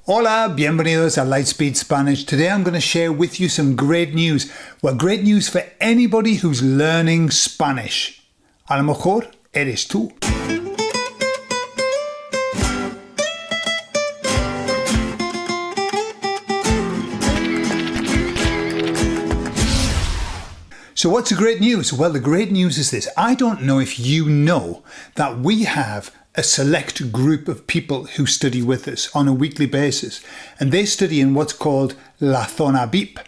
Hola, bienvenidos a Lightspeed Spanish. Today I'm going to share with you some great news. Well, great news for anybody who's learning Spanish. A lo mejor eres tú. So what's the great news? Well, the great news is this. I don't know if you know that we have a select group of people who study with us on a weekly basis, and they study in what's called Laonab.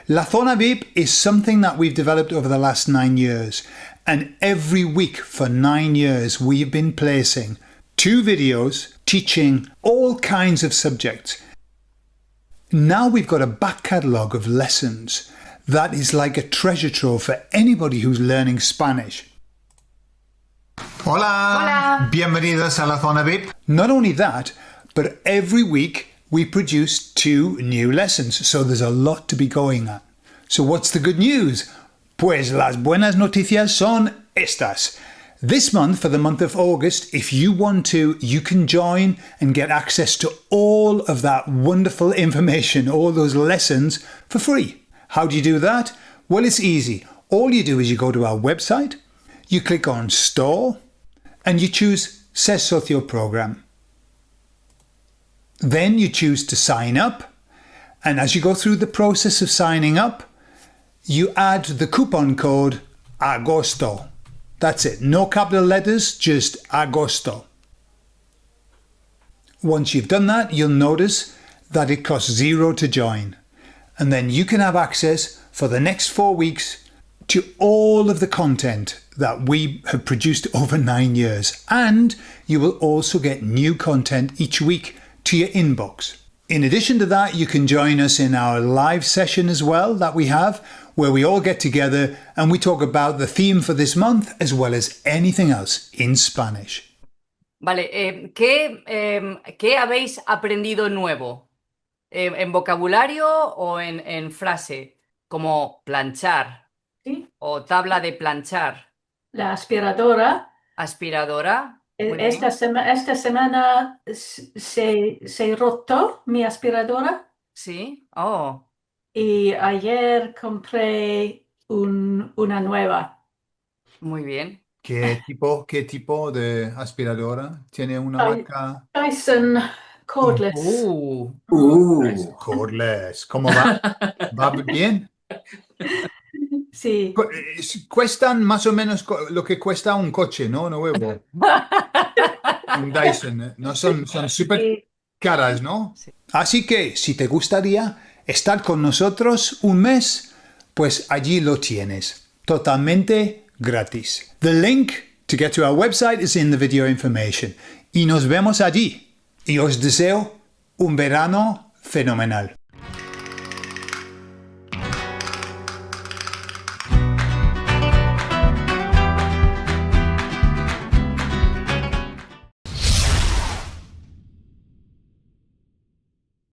Laonab is something that we've developed over the last 9 years, and every week for 9 years we've been placing 2 videos teaching all kinds of subjects. Now we've got a back catalogue of lessons that is like a treasure trove for anybody who's learning Spanish. Hola. Hola. Bienvenidos a Laonab. Not only that, but every week we produce 2 new lessons, so there's a lot to be going at. So what's the good news? Pues las buenas noticias son estas. This month, for the month of August, if you want to, you can join and get access to all of that wonderful information, all those lessons for free. How do you do that? Well, it's easy. All you do is you go to our website, you click on Store, and you choose Ser Socio Program. Then you choose to sign up, and as you go through the process of signing up, you add the coupon code AGOSTO. That's it. No capital letters, just AGOSTO. Once you've done that, you'll notice that it costs $0 to join. And then you can have access for the next 4 weeks to all of the content that we have produced over 9 years. And you will also get new content each week to your inbox. In addition to that, you can join us in our live session as well that we have, where we all get together and we talk about the theme for this month as well as anything else in Spanish. Vale, ¿qué habéis aprendido nuevo? ¿En vocabulario o en frase? Como planchar, ¿Sí? o tabla de planchar. La aspiradora. Aspiradora. Esta semana se rotó mi aspiradora. Sí. Oh. Y ayer compré una nueva. Muy bien. ¿Qué tipo de aspiradora? ¿Tiene una marca? Dyson cordless. Cordless. ¿Cómo va? ¿Va bien? Sí. Cuestan más o menos lo que cuesta un coche, ¿no? Nuevo. Un Dyson. No son súper caras, ¿no? Sí. Así que si te gustaría estar con nosotros un mes, pues allí lo tienes. Totalmente gratis. The link to get to our website is in the video information. Y nos vemos allí. Y os deseo un verano fenomenal.